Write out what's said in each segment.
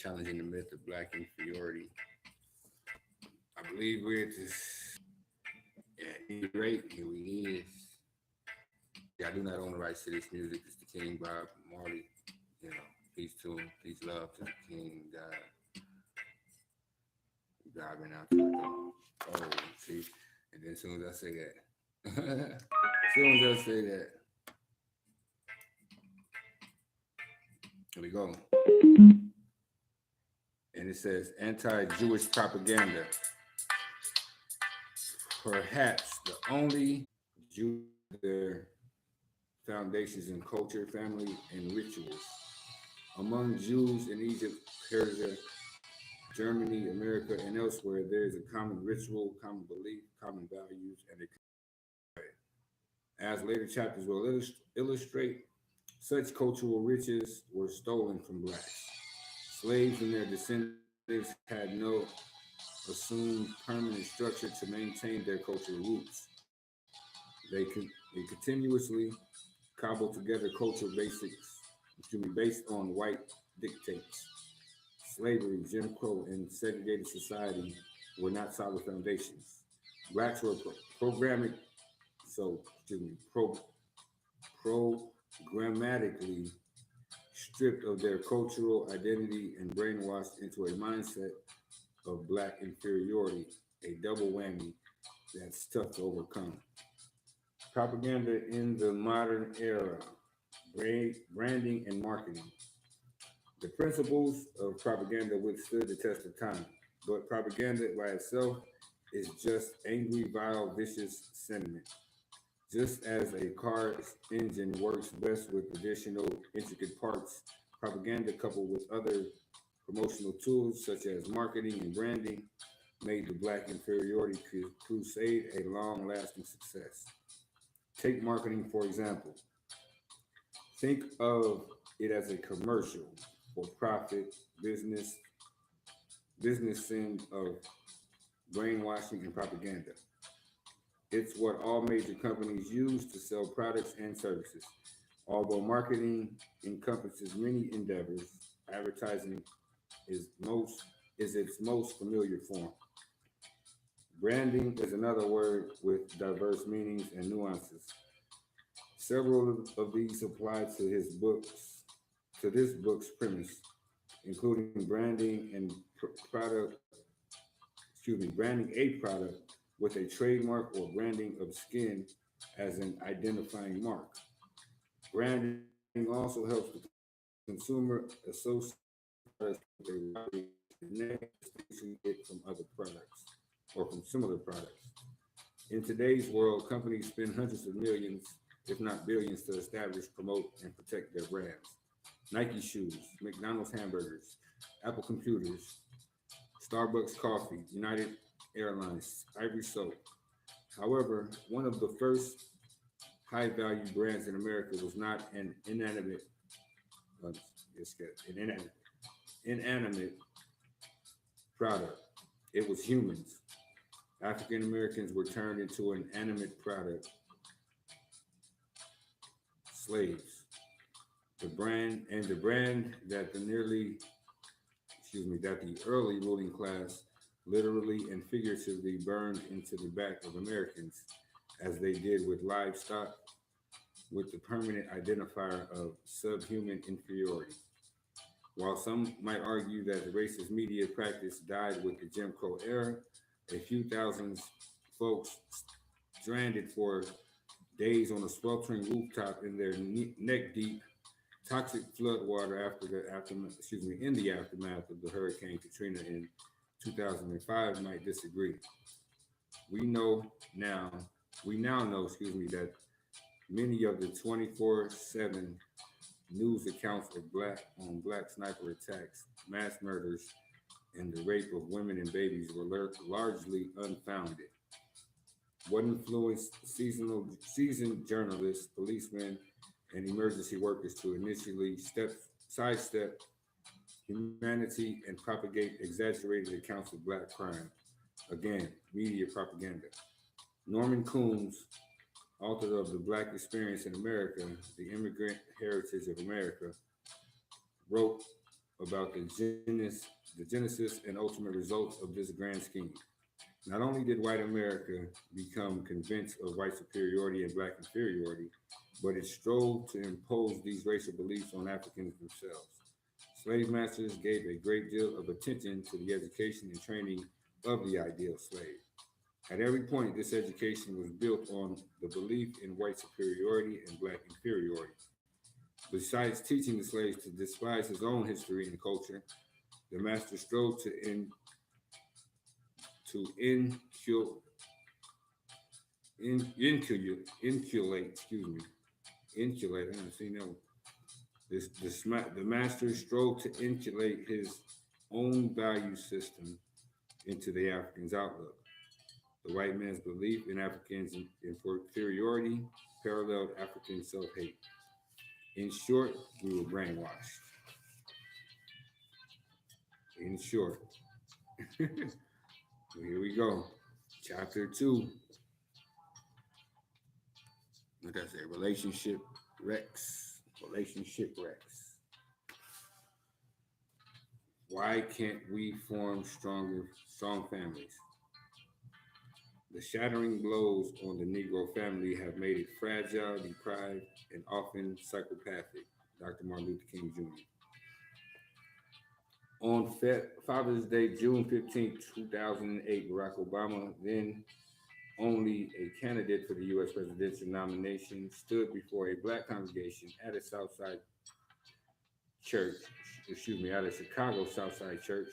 challenging the myth of black inferiority. I believe we're at this, at any rate, here we is. Yeah, I do not own the rights to this music. It's the King Bob Marley. You know, peace to him, peace, love to the King. God been out there. Oh, see, and then as soon as I say that, as soon as I say that, here we go. And it says anti-Jewish propaganda. Perhaps the only Jews their foundations in culture, family, and rituals. Among Jews in Egypt, Persia, Germany, America, and elsewhere, there is a common ritual, common belief, common values, and as later chapters will illustrate, such cultural riches were stolen from blacks. Slaves and their descendants had no assumed permanent structure to maintain their cultural roots. They continuously cobbled together cultural basics, based on white dictates. Slavery, Jim Crow, and segregated society were not solid foundations. Blacks were programmatic, so excuse me, programmatically stripped of their cultural identity and brainwashed into a mindset of black inferiority, a double whammy that's tough to overcome. Propaganda in the modern era, branding and marketing. The principles of propaganda withstood the test of time, but propaganda by itself is just angry, vile, vicious sentiment. Just as a car's engine works best with traditional intricate parts, propaganda coupled with other promotional tools such as marketing and branding made the Black Inferiority Crusade a long lasting success. Take marketing, for example. Think of it as a commercial for profit business end of brainwashing and propaganda. It's what all major companies use to sell products and services. Although marketing encompasses many endeavors, advertising is most is its most familiar form. Branding is another word with diverse meanings and nuances. Several of these apply to this book's premise, including branding and product, branding a product with a trademark or branding of skin as an identifying mark. Branding also helps the consumer associate products with a wide name, distinguishing it from other products or from similar products. In today's world, companies spend hundreds of millions, if not billions, to establish, promote, and protect their brands. Nike shoes, McDonald's hamburgers, Apple computers, Starbucks coffee, United Airlines, Ivory soap. However, one of the first high value brands in America was not an uh, inanimate product. It was humans. African Americans were turned into an animate product, slaves. The brand that that the early ruling class literally and figuratively burned into the back of Americans, as they did with livestock, with the permanent identifier of subhuman inferiority. While some might argue that the racist media practice died with the Jim Crow era, a few thousand folks stranded for days on a sweltering rooftop in their neck deep toxic flood water in the aftermath of the Hurricane Katrina in 2005 might disagree. We know now, we now know, that many of the 24/7 news accounts of black sniper attacks, mass murders, and the rape of women and babies were largely unfounded. What influenced seasoned journalists, policemen, and emergency workers to initially sidestep humanity and propagate exaggerated accounts of black crime? Again, media propaganda. Norman Coombs, author of The Black Experience in America, The Immigrant Heritage of America, wrote about the genesis and ultimate results of this grand scheme. Not only did white America become convinced of white superiority and black inferiority, but it strove to impose these racial beliefs on Africans themselves. Slave masters gave a great deal of attention to the education and training of the ideal slave. At every point, this education was built on the belief in white superiority and black inferiority. Besides teaching the slaves to despise his own history and culture, the master strove to inculate, inculate. I haven't seen that one. The master strove to inculate his own value system into the African's outlook. The white man's belief in Africans' inferiority paralleled African self-hate. In short, we were brainwashed. In short, here we go. Chapter 2. What does it? Relationship Rex. Relationship Rex. Why can't we form strong families? The shattering blows on the Negro family have made it fragile, deprived, and often psychopathic. Dr. Martin Luther King Jr. On Father's Day, June 15, 2008, Barack Obama, then only a candidate for the U.S. presidential nomination, stood before a black congregation at a Southside church, at a Chicago Southside church,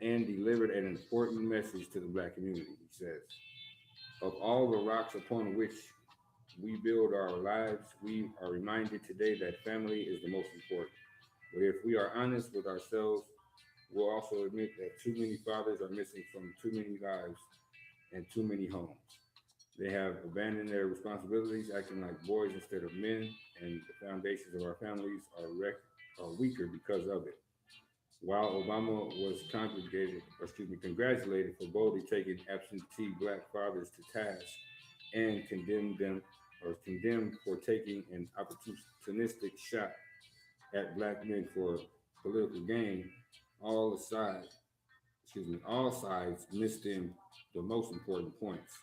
and delivered an important message to the black community. He says, of all the rocks upon which we build our lives, we are reminded today that family is the most important. But if we are honest with ourselves, we'll also admit that too many fathers are missing from too many lives and too many homes. They have abandoned their responsibilities, acting like boys instead of men, and the foundations of our families are weaker because of it. While Obama was congratulated for boldly taking absentee black fathers to task and condemned for taking an opportunistic shot at black men for political gain, all sides missed the most important points.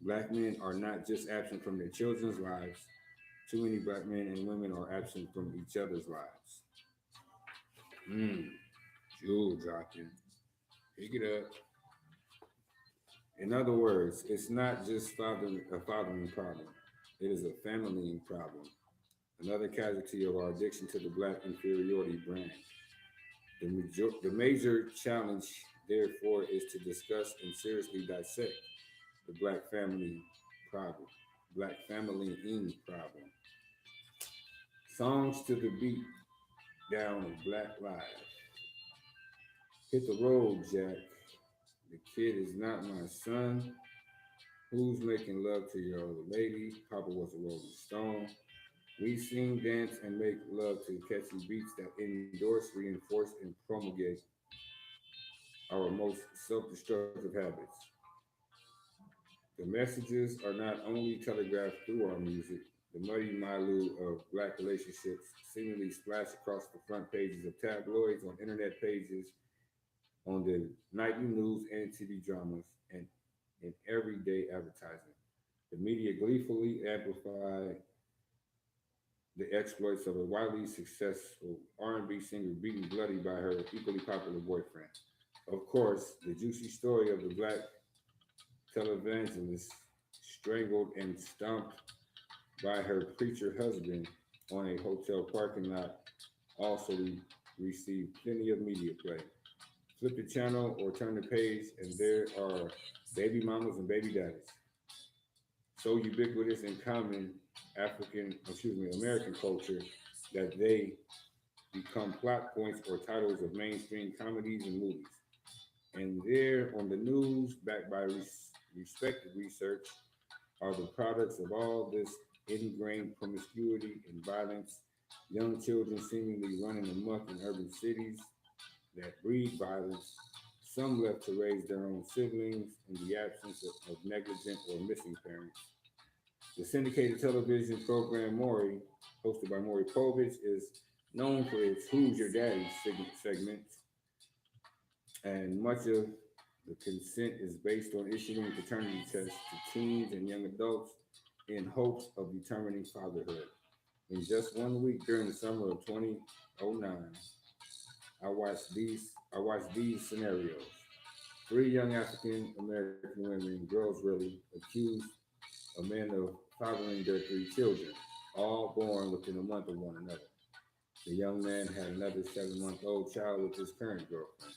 Black men are not just absent from their children's lives. Too many black men and women are absent from each other's lives. Jewel dropping. Pick it up. In other words, it's not just a fathering problem. It is a family problem. Another casualty of our addiction to the black inferiority brand. The major challenge, therefore, is to discuss and seriously dissect the black family problem, black family problem. Songs to the beat down of Black Lives. Hit the road, Jack. The kid is not my son. Who's making love to your old lady? Papa was a Rolling Stone. We sing, dance, and make love to catchy beats that endorse, reinforce, and promulgate our most self-destructive habits. The messages are not only telegraphed through our music, the muddy milieu of black relationships seemingly splash across the front pages of tabloids, on internet pages, on the nightly news and TV dramas, and in everyday advertising. The media gleefully amplify the exploits of a widely successful R&B singer beaten bloody by her equally popular boyfriend. Of course, the juicy story of the black televangelist strangled and stomped by her preacher husband on a hotel parking lot also received plenty of media play. Flip the channel or turn the page, and there are baby mamas and baby daddies. So ubiquitous in common American culture that they become plot points or titles of mainstream comedies and movies. And there on the news, backed by respected research, are the products of all this ingrained promiscuity and violence, young children seemingly running amok in urban cities that breed violence, some left to raise their own siblings in the absence of negligent or missing parents. The syndicated television program Maury, hosted by Maury Povich, is known for its Who's Your Daddy segments, and much of the consent is based on issuing paternity tests to teens and young adults in hopes of determining fatherhood. In just 1 week during the summer of 2009, I watched these scenarios. Three young African American women, girls really, accused a man of fathering their three children, all born within a month of one another. The young man had another 7-month-old child with his current girlfriend.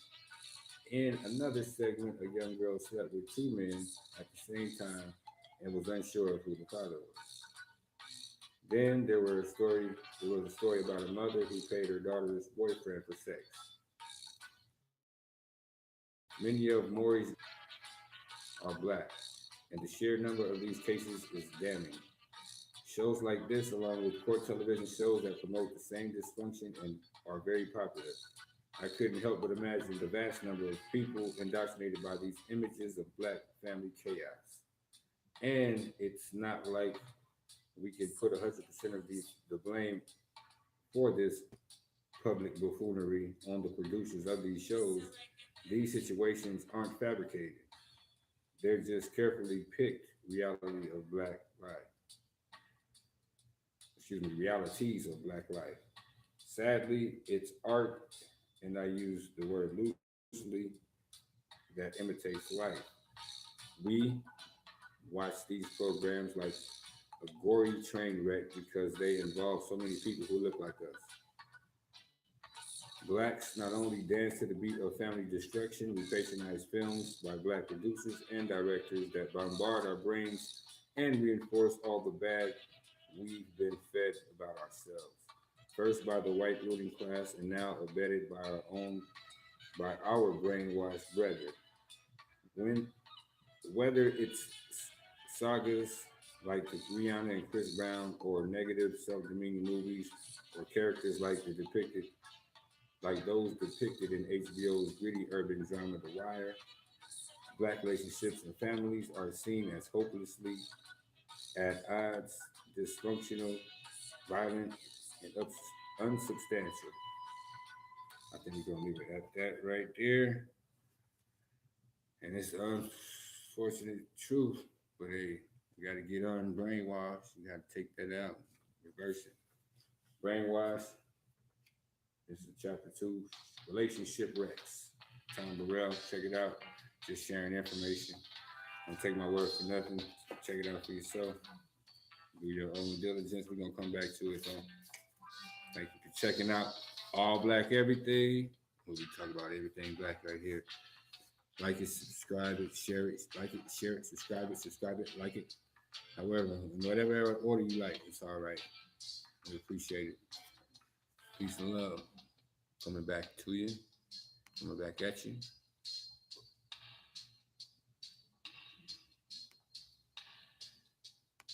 In another segment, a young girl slept with two men at the same time and was unsure of who the father was. Then there was a story about a mother who paid her daughter's boyfriend for sex. Many of Maury's are black, and the sheer number of these cases is damning. Shows like this, along with court television shows that promote the same dysfunction and are very popular. I couldn't help but imagine the vast number of people indoctrinated by these images of black family chaos. And it's not like we can put 100% of the blame for this public buffoonery on the producers of these shows. These situations aren't fabricated. They're just carefully picked reality of black life. Realities of black life. Sadly, it's art, and I use the word loosely, that imitates life. We watch these programs like a gory train wreck because they involve so many people who look like us. Blacks not only dance to the beat of family destruction, we patronize films by black producers and directors that bombard our brains and reinforce all the bad we've been fed about ourselves. First by the white ruling class and now abetted by our brainwashed brethren. When whether it's sagas like the Rihanna and Chris Brown or negative self-demeaning movies or characters like those depicted in HBO's gritty urban drama The Wire, black relationships and families are seen as hopelessly at odds, dysfunctional, violent, and unsubstantial. I think we're gonna leave it at that right there. And it's the unfortunate truth, but hey, you gotta get on brainwash. You gotta take that out, reverse it. Brainwash. This is chapter two, relationship wrecks. Tom Burrell, check it out. Just sharing information. Don't take my word for nothing. Check it out for yourself. Do your own diligence. We're gonna come back to it though. Thank you for checking out All Black Everything. We'll be talking about everything black right here. Like it, subscribe it, share it, like it, share it, subscribe it, like it. However, in whatever order you like, it's all right. We appreciate it. Peace and love. Coming back to you, coming back at you.